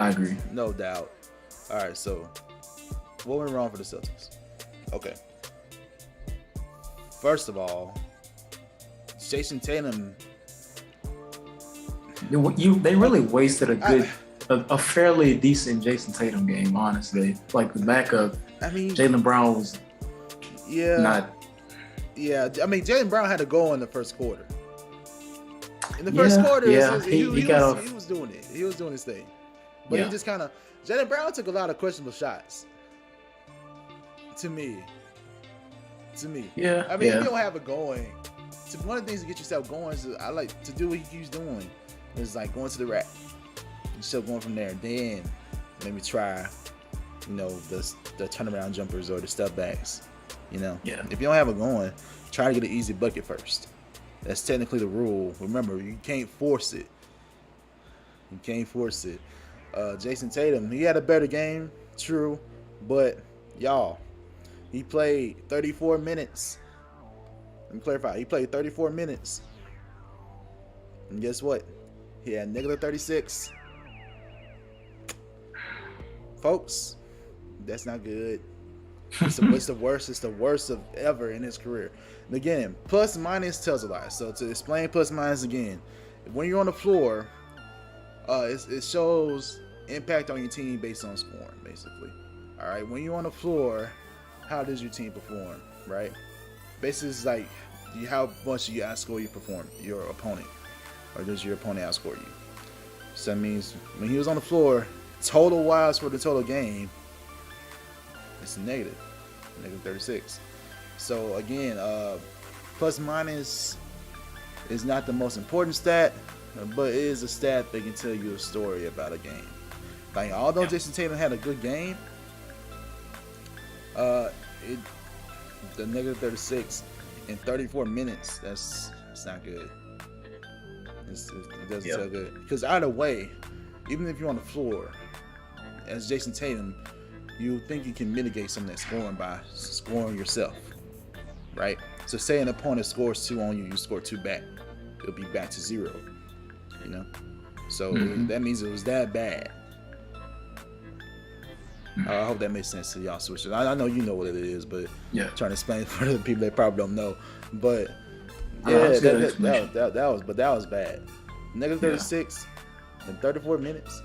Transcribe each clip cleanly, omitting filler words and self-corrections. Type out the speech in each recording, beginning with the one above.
I agree. No doubt. All right, so what went wrong for the Celtics? Okay. First of all, Jayson Tatum. They really wasted a fairly decent Jayson Tatum game, honestly. Like the backup, I mean, Jaylen Brown was not. Yeah, I mean, Jaylen Brown had to go in the first quarter. In the first quarter, he was doing it. He was doing his thing. But he just kind of... Jaylen Brown took a lot of questionable shots. To me. Yeah. I mean, if you don't have it going... one of the things to get yourself going is I like to do what he keeps doing. Is like going to the rack. And still going from there. Then maybe try, the turnaround jumpers or the step backs. Yeah. If you don't have it going, try to get an easy bucket first. That's technically the rule. Remember, you can't force it. Jayson Tatum, he had a better game, true, but y'all, he played 34 minutes. Let me clarify. He played 34 minutes. And guess what? He had negative 36. Folks, that's not good. It's the worst of ever in his career. And again, plus minus tells a lot. So to explain plus minus again, when you're on the floor, it shows impact on your team based on scoring, basically. All right, when you're on the floor, how does your team perform, right? Basically, it's like how much you outscore your opponent, or does your opponent outscore you? So that means when he was on the floor, total wise for the total game, it's negative 36. So again, plus minus is not the most important stat, but it is a stat that can tell you a story about a game. Like, although Jayson Tatum had a good game, the negative 36 in 34 minutes, that's not good. It doesn't feel good. Because either way, even if you're on the floor, as Jayson Tatum, you think you can mitigate some of that scoring by scoring yourself, right? So say an opponent scores 2 on you, you score 2 back, it'll be back to 0, So that means it was that bad. I hope that makes sense to y'all switchers. I know you know what it is, but trying to explain it for the people that probably don't know. But that was bad. Negative 36 in 34 minutes.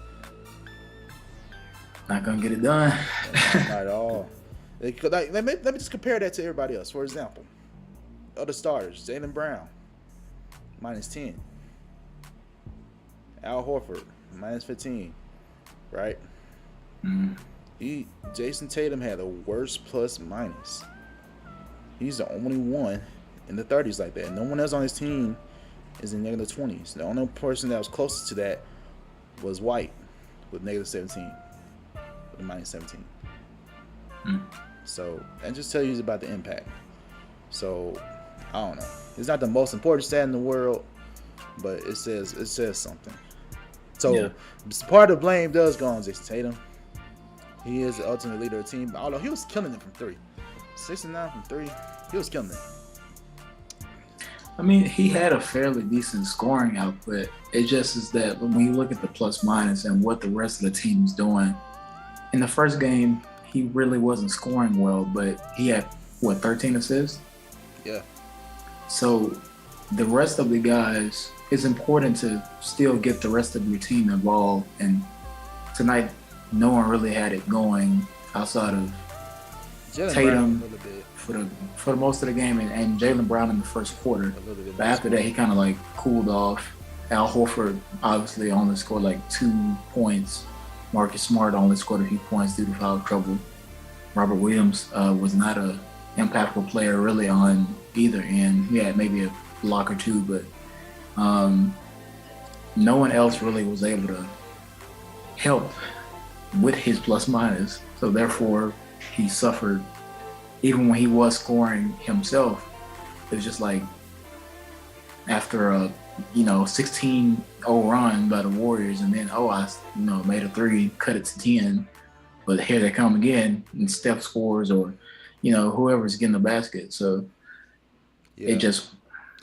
Not gonna get it done. Not at all. Let me just compare that to everybody else. For example, other starters: Jaylen Brown, minus 10. Al Horford, minus 15. Right? Jayson Tatum had a worse plus minus. He's the only one in the 30s like that. No one else on his team is in negative 20s. The only person that was closest to that was White with negative 17. With minus 17. So, and just tell you about the impact. So, I don't know. It's not the most important stat in the world, but it says something. So, part of the blame does go on Jayson Tatum. He is the ultimate leader of the team. Although he was killing it from 3. 69 from 3. He was killing it. I mean, he had a fairly decent scoring output. It just is that when you look at the plus minus and what the rest of the team is doing, in the first game, he really wasn't scoring well, but he had, 13 assists? Yeah. So the rest of the guys, it's important to still get the rest of your team involved. And tonight, no one really had it going outside of Tatum for the most of the game and Jaylen Brown in the first quarter. But after that, he kind of like cooled off. Al Horford obviously only scored like 2 points. Marcus Smart only scored a few points due to foul trouble. Robert Williams was not a impactful player really on either end. He had maybe a block or 2, but no one else really was able to help with his plus minus. So therefore, he suffered. Even when he was scoring himself, it was just like after a 16-0 run by the Warriors, and then I made a 3, cut it to 10, but here they come again, and Steph scores or whoever's getting the basket. So it just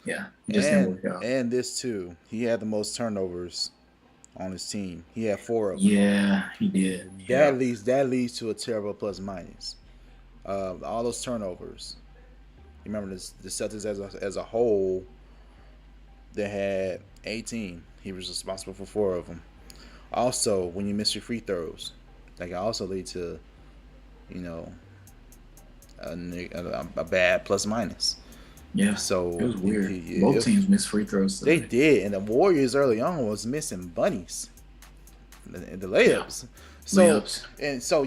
didn't work out. And this too, he had the most turnovers on his team. He had 4 of them. Yeah, he did. Yeah. That leads to a terrible plus minus. All those turnovers. You remember the Celtics as a whole, they had 18. He was responsible for 4 of them. Also, when you miss your free throws, that can also lead to, you know, a bad plus minus. Yeah. So it was weird. Both teams missed free throws today. They did, and the Warriors early on was missing bunnies, the layups. Yeah. So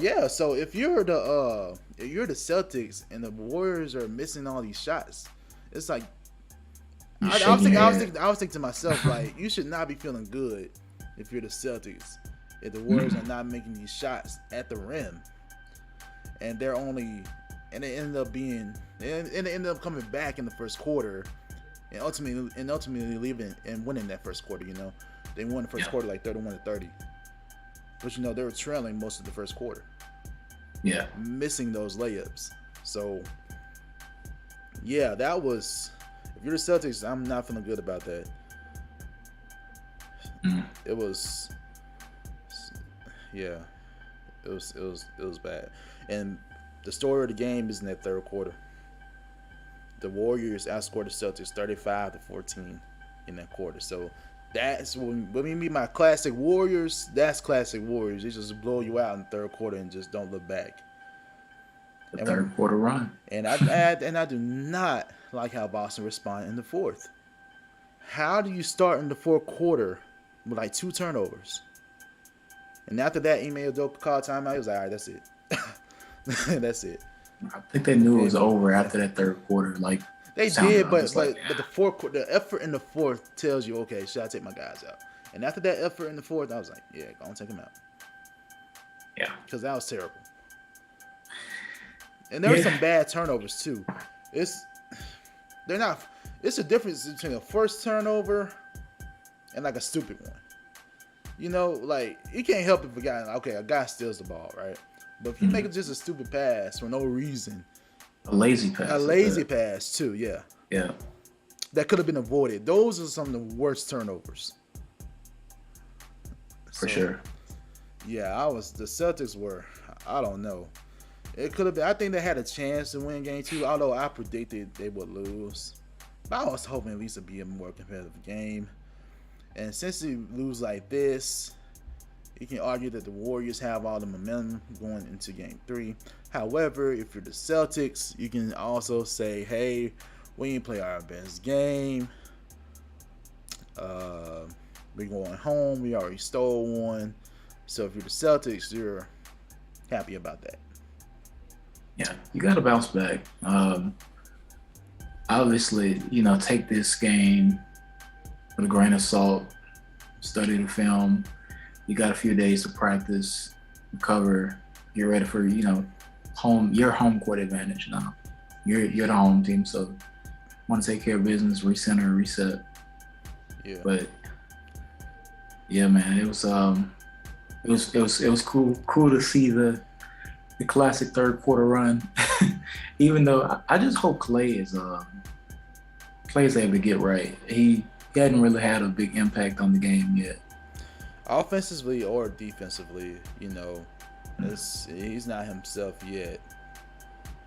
if you're the Celtics and the Warriors are missing all these shots, it's like I was thinking to myself, like, you should not be feeling good if you're the Celtics, if the Warriors are not making these shots at the rim, and they ended up coming back in the first quarter, and ultimately leaving and winning that first quarter. You know, they won the first quarter like 31-30, but they were trailing most of the first quarter. Yeah, missing those layups. So yeah, that was. If you're the Celtics, I'm not feeling good about that. It was bad. And the story of the game is in that third quarter. The Warriors outscored the Celtics 35-14 in that quarter. So that's when we meet my classic Warriors. That's classic Warriors. They just blow you out in the third quarter and just don't look back. Third quarter run. And I do not like how Boston responded in the fourth. How do you start in the fourth quarter with like 2 turnovers? And after that, Ime Udoka called timeout. He was like, all right, that's it. That's it. I think they knew it was over after that third quarter. Like they did, but the effort in the fourth tells you, okay, should I take my guys out? And after that effort in the fourth, I was like, yeah, go and take him out. Yeah, because that was terrible. And there were some bad turnovers too. It's a difference between a first turnover and like a stupid one. Like you can't help if a guy steals the ball, right? But if you make it just a stupid pass for no reason, a lazy pass too, yeah, that could have been avoided. Those are some of the worst turnovers. For sure. Yeah, the Celtics were, I don't know. It could have been. I think they had a chance to win game 2, although I predicted they would lose. But I was hoping at least it'd be a more competitive game. And since they lose like this, you can argue that the Warriors have all the momentum going into game 3. However, if you're the Celtics, you can also say, hey, we didn't play our best game. We're going home. We already stole one. So if you're the Celtics, you're happy about that. Yeah, you got to bounce back. Obviously, take this game with a grain of salt, study the film. You got a few days to practice, recover, get ready for, your home court advantage now. You're the home team, so want to take care of business, recenter, reset. Yeah. But yeah, man, it was cool to see the classic third quarter run. Even though I just hope Clay is able to get right. He hadn't really had a big impact on the game yet. Offensively or defensively, he's not himself yet.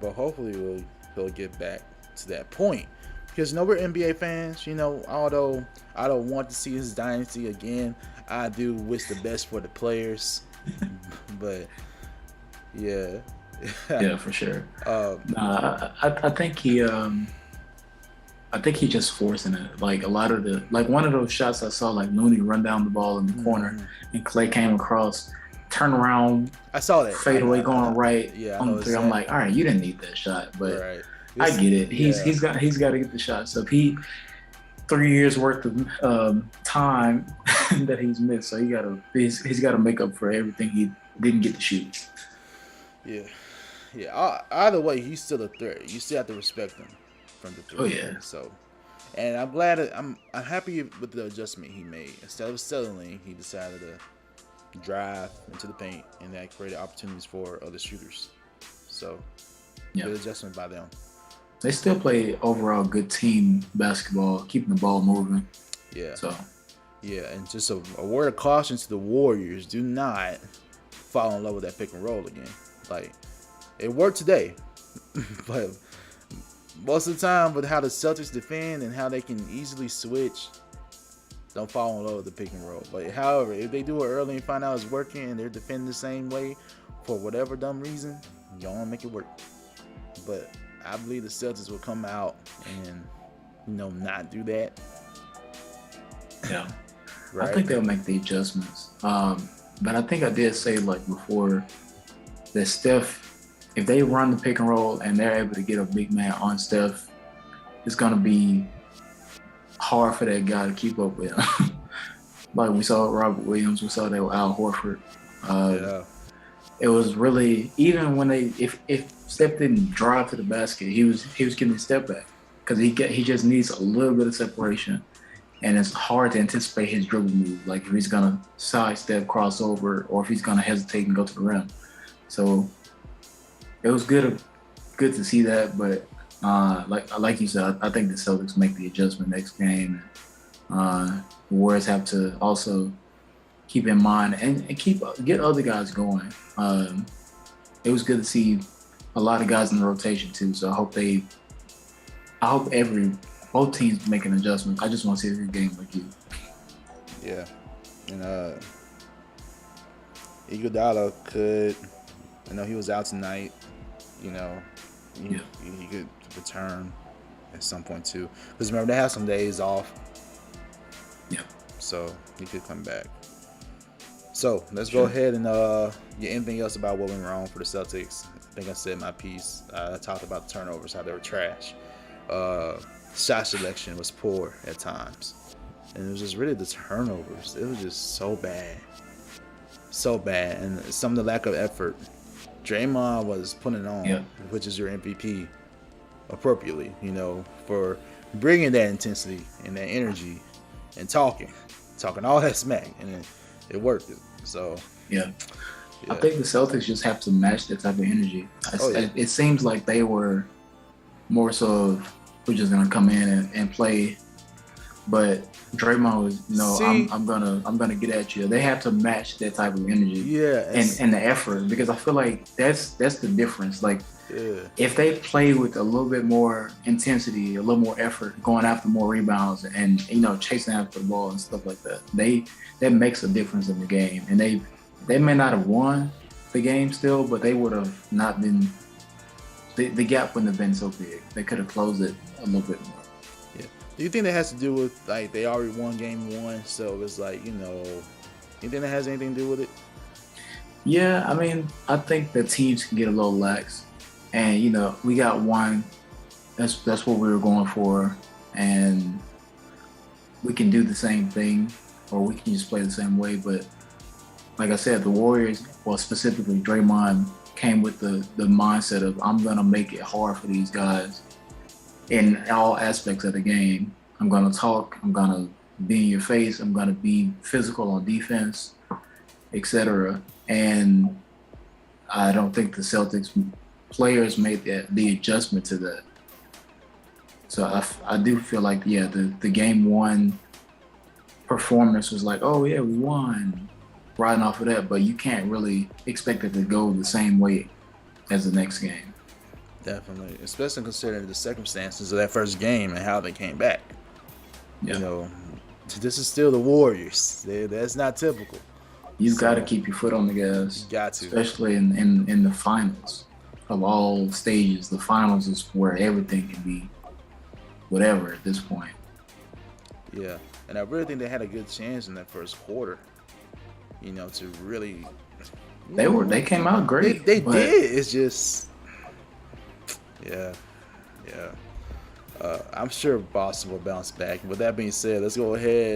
But hopefully he'll get back to that point. Because we're NBA fans, although I don't want to see his dynasty again, I do wish the best for the players. But yeah. Yeah, for sure. I think he just forcing it. Like a lot of one of those shots I saw, like Looney run down the ball in the corner and Clay came across, turn around. I saw that fade away going right. Yeah, on the 3. I'm like, all right, you didn't need that shot, but right. I get it. He's got to get the shot. So he 3 years worth of time that he's missed. So he's got to make up for everything he didn't get to shoot. Yeah. Either way, he's still a threat. You still have to respect him from the 3. Oh yeah. So, and I'm glad. I'm happy with the adjustment he made. Instead of settling, he decided to drive into the paint, and that created opportunities for other shooters. So, good adjustment by them. They still play overall good team basketball, keeping the ball moving. Yeah. So, Yeah, and just a word of caution to the Warriors: do not fall in love with that pick and roll again. Like, it worked today, but most of the time, with how the Celtics defend and how they can easily switch, don't fall in love with the pick and roll. But however, if they do it early and find out it's working and they're defending the same way for whatever dumb reason, you want to make it work. But I believe the Celtics will come out and not do that. Yeah. Right? I think they'll make the adjustments. But I think I did say like before that Steph, if they run the pick and roll and they're able to get a big man on Steph, it's gonna be hard for that guy to keep up with him. Like we saw Robert Williams, we saw that with Al Horford. Yeah. It was really, even when if Steph didn't drive to the basket, he was getting a step back because he just needs a little bit of separation. And it's hard to anticipate his dribble move, like if he's gonna sidestep, crossover, or if he's gonna hesitate and go to the rim. So it was good to see that, but like you said, I think the Celtics make the adjustment next game. The Warriors have to also keep in mind and get other guys going. It was good to see a lot of guys in the rotation too. So I hope both teams make an adjustment. I just want to see a good game like you. Yeah. And Iguodala could, I know he was out tonight, he could return at some point too. Because remember, they have some days off. Yeah. So he could come back. So let's go ahead and get anything else about what went wrong for the Celtics. I think I said my piece. I talked about the turnovers, how they were trash. Shot selection was poor at times. And it was just really the turnovers. It was just so bad. So bad. And some of the lack of effort. Draymond was putting it on, which is your MVP, appropriately, for bringing that intensity and that energy and talking all that smack. And it worked. So, yeah. I think the Celtics just have to match that type of energy. It seems like they were more so of, we're just gonna come in and play, but Draymond was I'm gonna get at you. They have to match that type of energy, and the effort, because I feel like that's the difference. Like if they play with a little bit more intensity, a little more effort, going after more rebounds, and chasing after the ball and stuff like that, that makes a difference in the game. And they may not have won the game still, but they would have not been. The gap wouldn't have been so big. They could have closed it a little bit more. Yeah. Do you think that has to do with, like, they already won game one, so it's like, you think that has anything to do with it? Yeah, I mean, I think the teams can get a little lax. And, we got one. That's what we were going for. And we can do the same thing, or we can just play the same way. But like I said, the Warriors, well, specifically Draymond, came with the mindset of, I'm going to make it hard for these guys in all aspects of the game. I'm going to talk. I'm going to be in your face. I'm going to be physical on defense, etc. And I don't think the Celtics players made the adjustment to that. So I do feel like, the game one performance was like, oh, yeah, we won, riding off of that, but you can't really expect it to go the same way as the next game. Definitely, especially considering the circumstances of that first game and how they came back. Yeah. This is still the Warriors. That's not typical. You've got to keep your foot on the gas. You got to. Especially in the finals of all stages. The finals is where everything can be whatever at this point. Yeah, and I really think they had a good chance in that first quarter. To really. They came out great. They did. It's just. Yeah. I'm sure Boston will bounce back. With that being said, let's go ahead